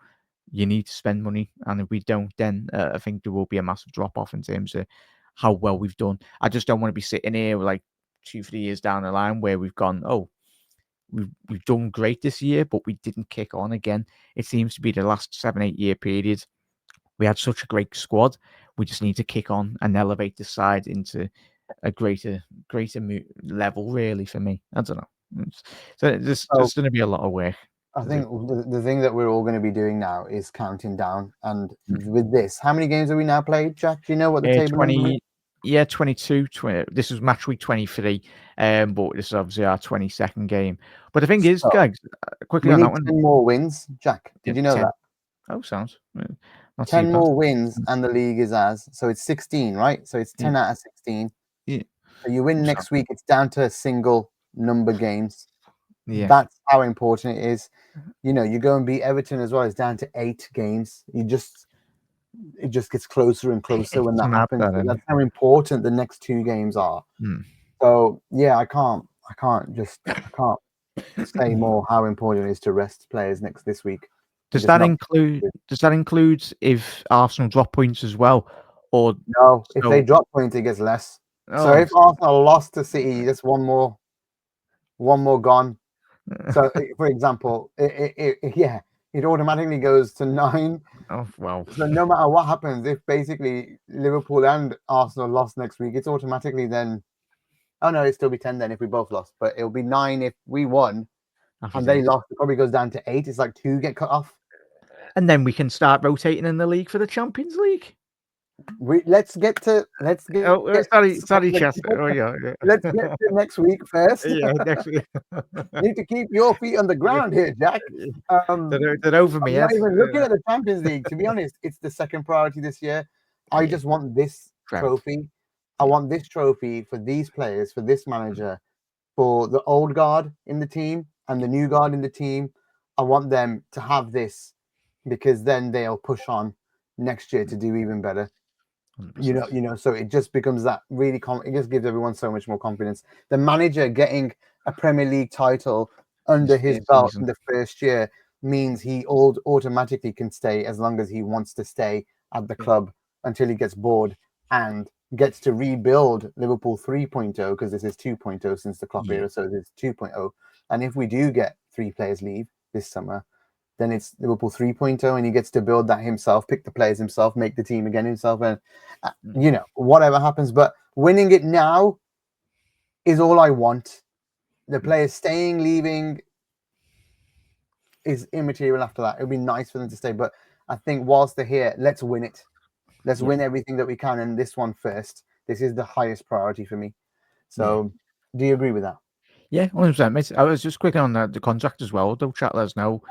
you need to spend money, and if we don't, then I think there will be a massive drop off in terms of how well we've done. I just don't want to be sitting here like 2-3 years down the line where we've gone, oh, we've done great this year, but we didn't kick on again. It seems to be the last 7-8 year period. We had such a great squad. We just need to kick on and elevate the side into a greater level, really, for me. I don't know. So there's going to be a lot of work. I think the thing that we're all going to be doing now is counting down. And with this, how many games have we now played, Jack? Do you know what the table number is? Yeah, 22. This was match week 23, but this is obviously our 22nd game. But the thing is, Gags, quickly on that one. 10 more wins, Jack. Did you know 10. that? Oh, sounds. 10 more wins and the league is ours. So it's 16, right? So it's 10 out of 16. Yeah. So you win next week, it's down to single number games. Yeah. That's how important it is. You know, you go and beat Everton as well. It's down to 8 games. It just gets closer and closer when that happens. So that's how important the next 2 games are. So yeah, I can't say more how important it is to rest players this week. Does that include if Arsenal drop points as well, or no? If they drop points, it gets less. So if Arsenal lost to City, that's one more gone. So, for example, it automatically goes to 9. Oh, wow. So no matter what happens, if basically Liverpool and Arsenal lost next week, it's automatically then. Oh no, it'd still be 10 then if we both lost, but it'll be 9 if we won, and they lost. It probably goes down to 8. It's like 2 get cut off, and then we can start rotating in the league for the Champions League. Let's get to sorry, Chester. Oh yeah. Let's get to next week first. Yeah, next week. You need to keep your feet on the ground here, Jack. They're over me. I'm not even looking at the Champions League. To be honest, it's the second priority this year. I just want this trophy. I want this trophy for these players, for this manager, for the old guard in the team and the new guard in the team. I want them to have this because then they'll push on next year to do even better. 100%. You know, so it just becomes that really it just gives everyone so much more confidence. The manager getting a Premier League title under his belt in the first year means he automatically can stay as long as he wants to stay at the club until he gets bored and gets to rebuild Liverpool 3.0, because this is 2.0 since the Klopp era, so this is 2.0. And if we do get 3 players leave this summer, then it's Liverpool 3.0, and he gets to build that himself, pick the players himself, make the team again himself, and you know, whatever happens. But winning it now is all I want. The players staying, leaving is immaterial after that. It would be nice for them to stay, but I think whilst they're here, let's win it. Let's win everything that we can, and this one first. This is the highest priority for me. So, do you agree with that? Yeah, 100%, mate. I was just quick on the contract as well. Don't chat, let us know.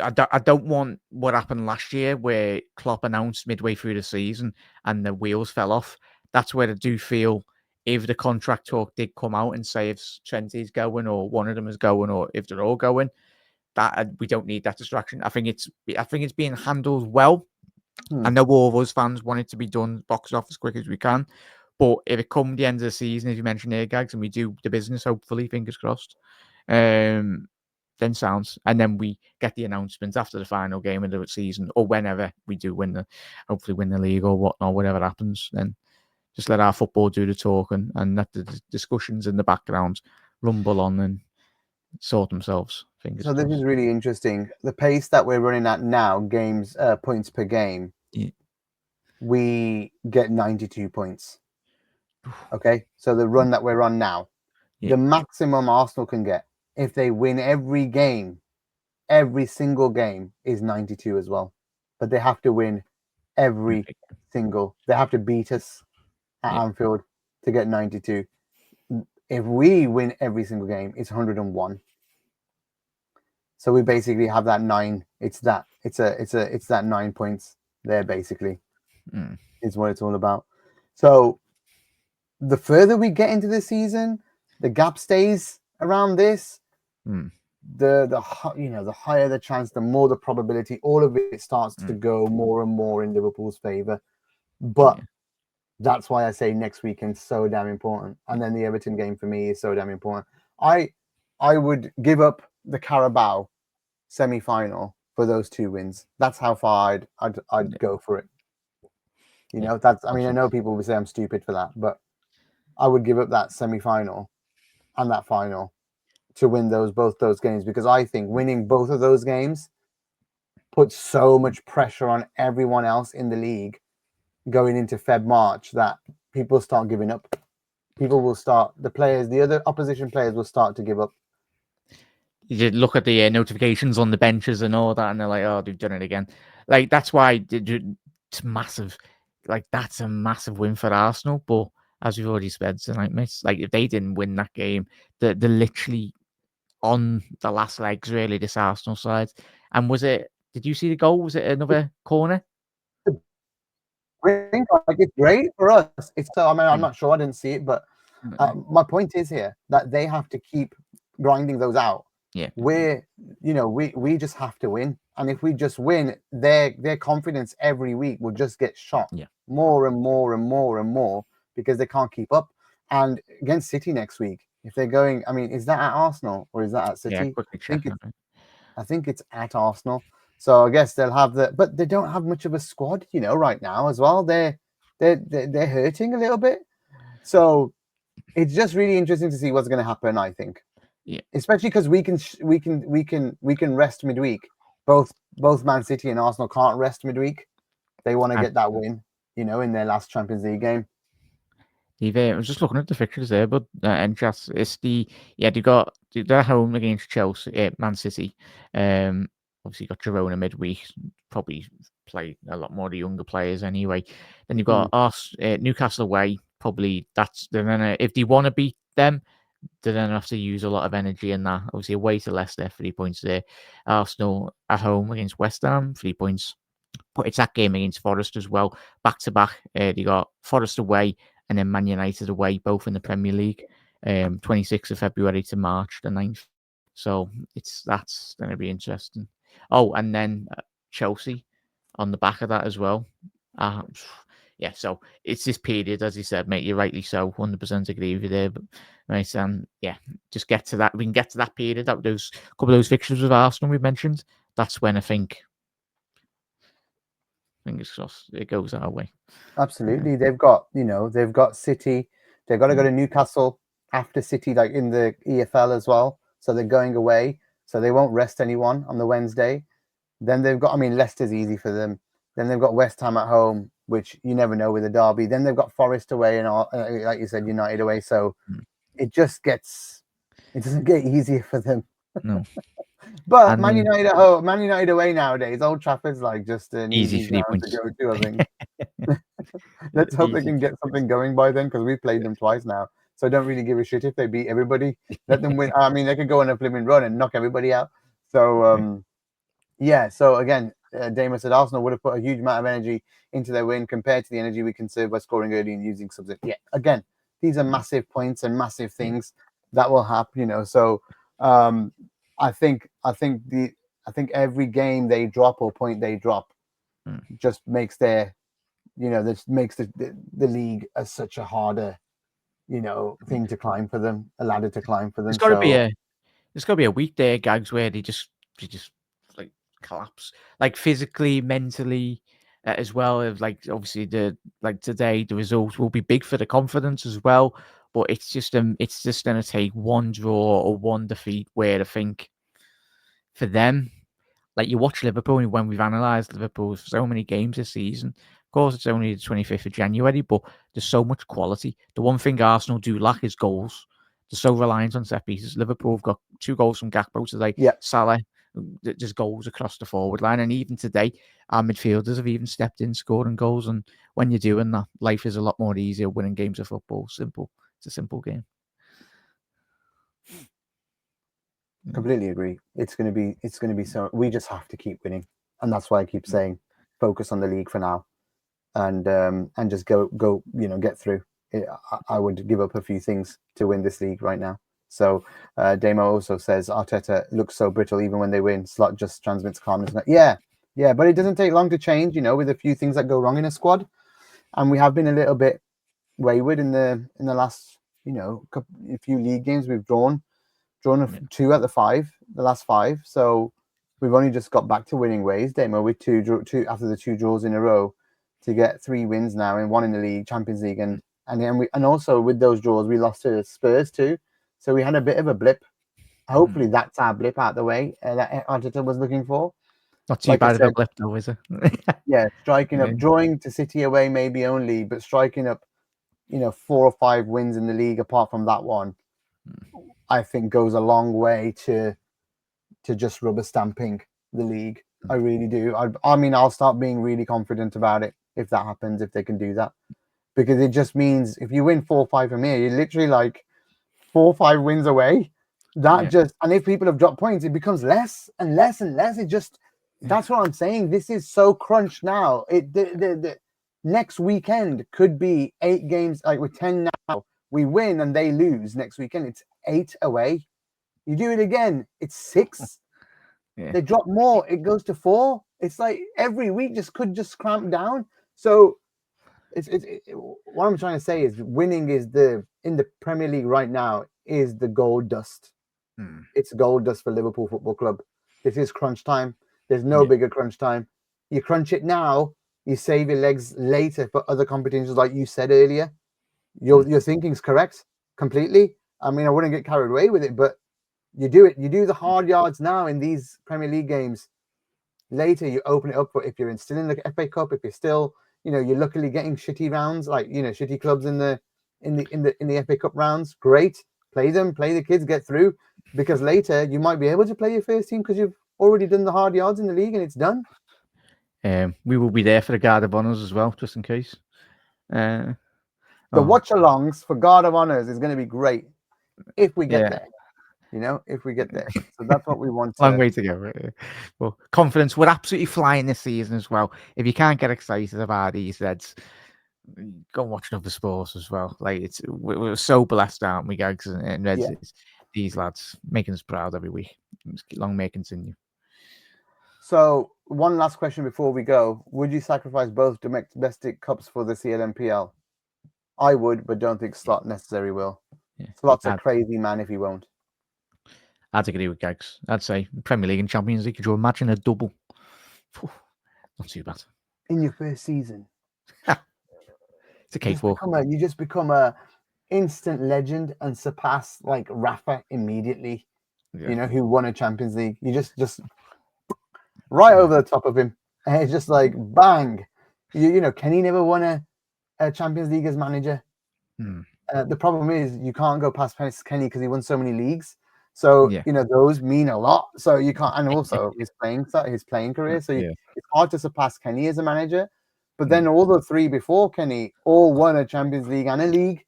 I don't want what happened last year where Klopp announced midway through the season and the wheels fell off. That's where I do feel if the contract talk did come out and say if Trent is going or one of them is going or if they're all going, that we don't need that distraction. I think it's being handled well. I know all of us fans want it to be done box off as quick as we can, but if it comes the end of the season, as you mentioned here, Gags, and we do the business, hopefully, fingers crossed, then sounds, and then we get the announcements after the final game of the season or whenever we do hopefully win the league or whatnot, whatever happens, then just let our football do the talking and let the discussions in the background rumble on and sort themselves. Fingers crossed. This is really interesting. The pace that we're running at now, points per game, we get 92 points. Okay, so the run that we're on now, the maximum Arsenal can get if they win every game, every single game, is 92 as well. But they have to win every single. They have to beat us at Anfield to get 92. If we win every single game, it's 101. So we basically have that 9. It's that 9 points there basically. Is what it's all about. So the further we get into the season, the gap stays around this. The higher the chance, the more the probability, all of it starts to go more and more in Liverpool's favor. But that's why I say next weekend's so damn important. And then the Everton game for me is so damn important. I would give up the Carabao semi-final for those 2 wins. That's how far I'd go for it. You know, that's, I mean, I know people will say I'm stupid for that, but I would give up that semi-final and that final to win both those games, because I think winning both of those games puts so much pressure on everyone else in the league going into March that people start giving up. People will start, the other opposition players will start to give up. You look at the notifications on the benches and all that, and they're like, "Oh, they've done it again." Like, that's why it's massive. Like, that's a massive win for Arsenal. But as we've already said tonight, miss, like, if they didn't win that game, they're literally on the last legs, really, this Arsenal side. And did you see the goal? Was it another corner? Like, it's great for us. I mean, I'm not sure, I didn't see it, but my point is here that they have to keep grinding those out. Yeah. We just have to win. And if we just win, their confidence every week will just get shot more and more and more and more, because they can't keep up. And against City next week, if they're going, I mean, is that at Arsenal or is that at City? Yeah, quickly check. I think it's at Arsenal. So I guess they'll have but they don't have much of a squad, right now as well. They're hurting a little bit. So it's just really interesting to see what's going to happen, I think. Yeah. Especially because we can rest midweek. Both Man City and Arsenal can't rest midweek. They want to get that win, in their last Champions League game. I was just looking at the fixtures there, but and just it's they're home against Chelsea, Man City. Obviously got Girona midweek. Probably play a lot more of the younger players anyway. Then you've got Newcastle away. Probably if they want to beat them, they then have to use a lot of energy in that. Obviously away to Leicester, 3 points there. Arsenal at home against West Ham, 3 points. But it's that game against Forest as well, back to back. They got Forest away and then Man United away, both in the Premier League, 26th of February to March the 9th. So that's going to be interesting. Oh, and then Chelsea on the back of that as well. Yeah, so it's this period, as you said, mate. You're rightly so, 100% agree with you there. But right, yeah, just get to that. We can get to that period. Those couple of those fixtures with Arsenal we mentioned. That's when I think, fingers crossed, it goes our way. Absolutely. They've got City. They've got to go to Newcastle after City, like in the EFL as well. So they're going away. So they won't rest anyone on the Wednesday. Then they've got, I mean, Leicester's easy for them. Then they've got West Ham at home, which you never know with a derby. Then they've got Forest away and, like you said, United away. So it doesn't get easier for them. No. But Man United at home, Man United away nowadays. Old Trafford's like just an easy 3 ground points to go to, I think. Let's hope they can get something going by then, because we've played them twice now. So I don't really give a shit if they beat everybody. Let them win. I mean, they could go on a flipping run and knock everybody out. So, So again, Damo said Arsenal would have put a huge amount of energy into their win compared to the energy we conserved by scoring early and using subs. Yeah, again, these are massive points and massive things that will happen, So I think every game they drop or point they drop just makes this makes the league such a harder, thing to climb for them, a ladder to climb for them. There's got to be a week there, Gags, where they just like collapse, like physically, mentally, as well as like obviously today the results will be big for the confidence as well. But it's just going to take one draw or one defeat where I think for them, like you watch Liverpool when we've analysed Liverpool for so many games this season. Of course, it's only the 25th of January, but there's so much quality. The one thing Arsenal do lack is goals. They're so reliant on set pieces. Liverpool have got 2 goals from Gakpo today. Yeah. Salah, there's goals across the forward line. And even today, our midfielders have even stepped in, scoring goals. And when you're doing that, life is a lot more easier winning games of football. Simple. It's a simple game. Completely agree. It's going to be so. We just have to keep winning, and that's why I keep saying, focus on the league for now, and just go. Get through. I would give up a few things to win this league right now. So Damo also says Arteta looks so brittle even when they win. Slot just transmits calmness. Yeah, but it doesn't take long to change. With a few things that go wrong in a squad, and we have been a little bit wayward in the last a few league games we've drawn 2 out of the last 5. So we've only just got back to winning ways, Damo, with two after the 2 draws in a row to get 3 wins now, and 1 in the league, Champions League, and then and also with those draws we lost to Spurs too, so we had a bit of a blip. Hopefully that's our blip out the way that Arteta was looking for. Not too bad of a blip though, is it? Yeah, striking up, drawing to City away maybe only, but striking up, 4 or 5 wins in the league apart from that one, I think goes a long way to just rubber stamping the league. I really do. I mean, I'll start being really confident about it if that happens, if they can do that, because it just means if you win 4 or 5 from here, you're literally like 4 or 5 wins away. And if people have dropped points, it becomes less and less and less. It just, that's what I'm saying. This is so crunched now. The next weekend could be 8 games, like we're 10 now. We win and they lose next weekend. It's 8 away. You do it again, it's 6. They drop more, it goes to 4. It's like every week could cramp down. So what I'm trying to say is winning is in the Premier League right now is the gold dust. It's gold dust for Liverpool Football Club. This is crunch time. There's no bigger crunch time. You crunch it now, you save your legs later for other competitions, like you said earlier. Your thinking's correct completely. I mean, I wouldn't get carried away with it, but you do it. You do the hard yards now in these Premier League games. Later, you open it up for if you're still in the FA Cup. If you're still, you're luckily getting shitty rounds, like shitty clubs in the FA Cup rounds. Great, play them, play the kids, get through. Because later you might be able to play your first team because you've already done the hard yards in the league and it's done. We will be there for the Guard of Honours as well, just in case. The watch-alongs for Guard of Honours is going to be great if we get there. If we get there. So that's what we want. Long way to go. Well, confidence. We're absolutely flying this season as well. If you can't get excited about these Reds, go and watch other sports as well. Like we're so blessed, aren't we, Gags and Reds? Yeah. These lads making us proud every week. Long may it continue. So one last question before we go: would you sacrifice both domestic cups for the CLMPL? I would, but don't think Slot necessarily will. Slot's a crazy man if he won't. I'd agree with Gags. I'd say Premier League and Champions League. Could you imagine a double? Not too bad. In your first season. It's a cakewalk. You just become a instant legend and surpass like Rafa immediately. Who won a Champions League. You just right over the top of him. And it's just like bang. Kenny never won a Champions League as manager. The problem is you can't go past Kenny because he won so many leagues. So those mean a lot. So you can't, and also his playing career. So it's hard to surpass Kenny as a manager. But then all the 3 before Kenny all won a Champions League and a league.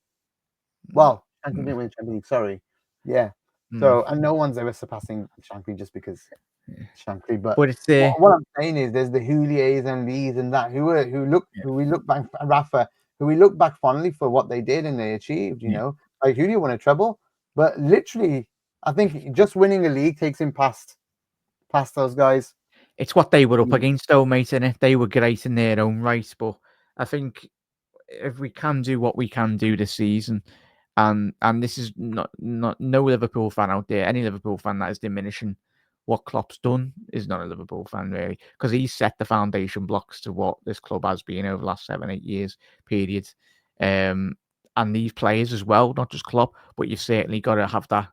Well, Shankly didn't win the Champions League. Sorry, So and no one's ever surpassing Shankly just because Shankly. But it's what I'm saying is there's the Houliers and these and that who we look back Rafa, who we look back fondly for what they did and they achieved. Like Houllier won a treble, but literally. I think just winning a league takes him past those guys. It's what they were up against, though, mate, innit? They were great in their own right, but I think if we can do what we can do this season, and this is not no Liverpool fan out there, any Liverpool fan that is diminishing what Klopp's done is not a Liverpool fan, really, because he's set the foundation blocks to what this club has been over the last 7-8 years period. And these players as well, not just Klopp, but you've certainly got to have that.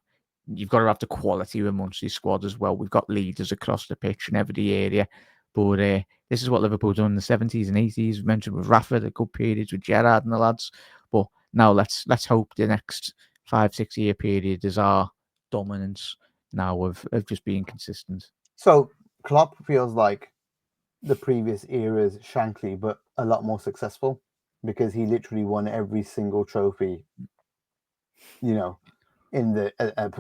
You've got to have the quality amongst your squad as well. We've got leaders across the pitch in every area. But this is what Liverpool done in the 70s and 80s. We mentioned with Rafa, the good periods with Gerrard and the lads. But now let's hope the next 5-6 year period is our dominance now of just being consistent. So Klopp feels like the previous era's Shankly, but a lot more successful because he literally won every single trophy, in the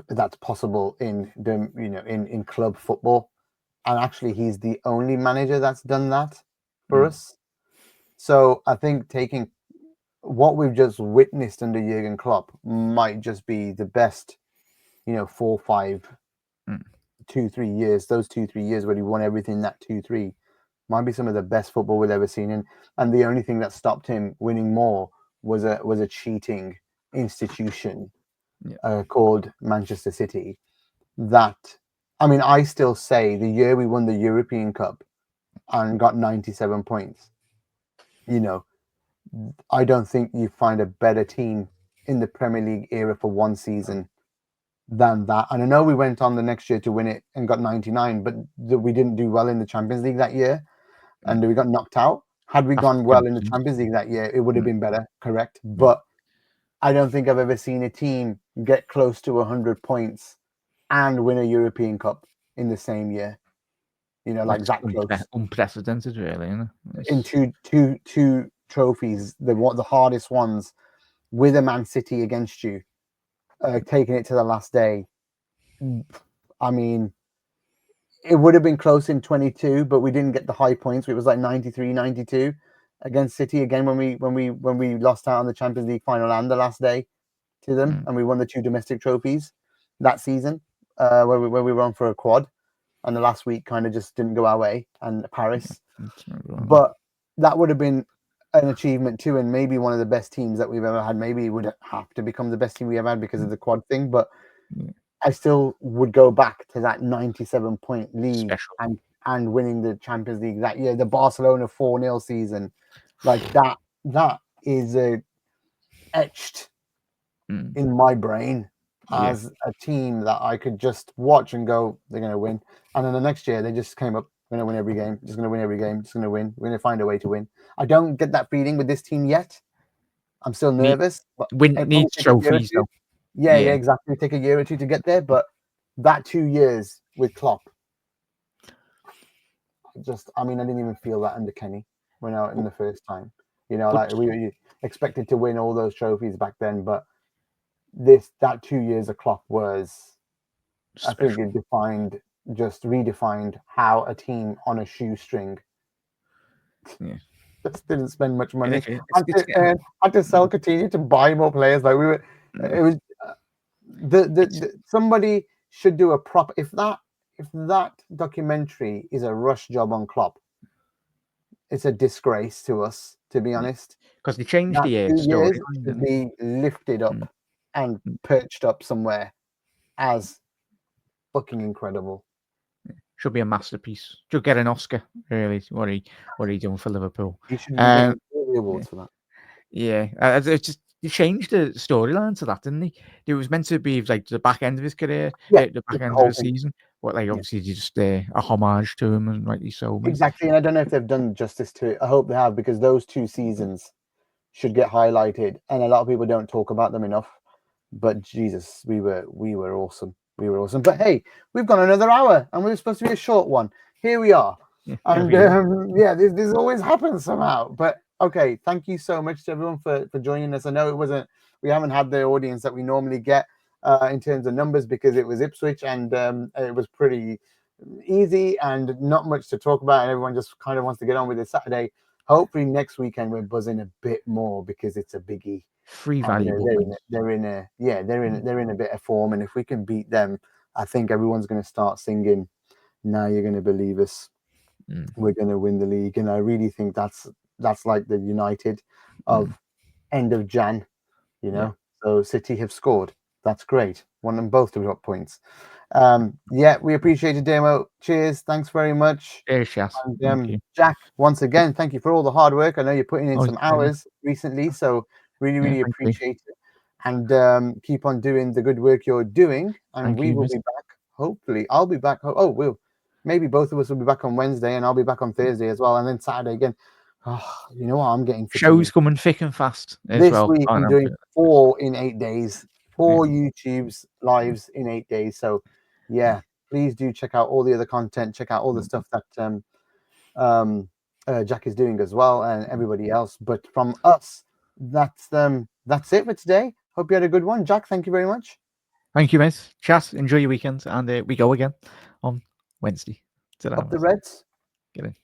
that's possible in in club football, and actually he's the only manager that's done that for us. So I think taking what we've just witnessed under Jurgen Klopp might just be the best 4, 5, 2, 3 years. Those 2-3 years where he won everything, that 2-3 might be some of the best football we've ever seen. And the only thing that stopped him winning more was a cheating institution called Manchester City that I mean, I still say the year we won the European Cup and got 97 points, you know, I don't think you find a better team in the Premier League era for one season than that. And I know we went on the next year to win it and got 99, but we didn't do well in the Champions League that year and we got knocked out. Had we gone well in the Champions League that year, it would have been better, correct? But I don't think I've ever seen a team get close to 100 points and win a European Cup in the same year. You know, like that close. Unprecedented, really, isn't it? In two trophies, the hardest ones, with a Man City against you, taking it to the last day. I mean, it would have been close in 22, but we didn't get the high points. It was like 93, 92 against City again when we lost out on the Champions League final and the last day to them, and we won the 2 domestic trophies that season, where we were on for a quad, and the last week kind of just didn't go our way, and Paris. But that would have been an achievement too, and maybe one of the best teams that we've ever had. Maybe it would have to become the best team we ever had because of the quad thing, but I still would go back to that 97-point lead and winning the Champions League that year, the Barcelona 4-0 season, like that is etched in my brain as a team that I could just watch and go, they're going to win. And then the next year they just came up, going to win every game, just going to win every game, just going to win. We're going to find a way to win. I don't get that feeling with this team yet. I'm still nervous. But needs trophies, though. Yeah, exactly. Take a year or two to get there, but that 2 years with Klopp, I didn't even feel that under Kenny when I in the first time. You know, like we expected to win all those trophies back then, but that 2 years of Klopp was, I think it redefined how a team on a shoestring. Just didn't spend much money. Had to sell Coutinho to buy more players. Like it was. Somebody should do a proper. If that documentary is a rush job on Klopp, it's a disgrace to us, to be honest. Because they changed the story. To be lifted up and perched up somewhere as fucking incredible. Should be a masterpiece. Should get an Oscar. Really, what he done for Liverpool? He should be getting all the awards for that. Yeah, it's just. They changed the storyline to that, didn't they? It was meant to be like the back end of his career, the back end of the season. But obviously just a homage to him, and rightly so. Exactly, and I don't know if they've done justice to it. I hope they have, because those 2 seasons should get highlighted, and a lot of people don't talk about them enough. But Jesus, we were awesome. We were awesome. But hey, we've gone another hour, and we were supposed to be a short one. Here we are, and this always happens somehow. But okay, thank you so much to everyone for joining us. I know we haven't had the audience that we normally get in terms of numbers, because it was Ipswich, and it was pretty easy and not much to talk about, and everyone just kind of wants to get on with it Saturday. Hopefully next weekend we're buzzing a bit more, because it's a biggie. Free valuable. They're in a bit of form, and if we can beat them, I think everyone's going to start singing, "Now you're going to believe us. We're going to win the league." And I really think that's like the United of end of Jan, you know. So City have scored. That's great. Want them both to drop points. We appreciate it, Demo. Cheers. Thanks very much. Cheers, Shaz. And Jack, once again, thank you for all the hard work. I know you're putting in some hours recently, so really appreciate it. And keep on doing the good work you're doing. And we will be back. Hopefully, I'll be back. Maybe both of us will be back on Wednesday, and I'll be back on Thursday as well, and then Saturday again. You know what? I'm getting shows coming thick and fast this week. I'm doing 4 in 8 days, 4 YouTube's lives in 8 days. So please do check out all the other content. Check out all the stuff that Jack is doing as well, and everybody else. But from us, that's it for today. Hope you had a good one, Jack. Thank you very much. Thank you, mate. Chat. Enjoy your weekend, and we go again on Wednesday. Up the Reds. Get in.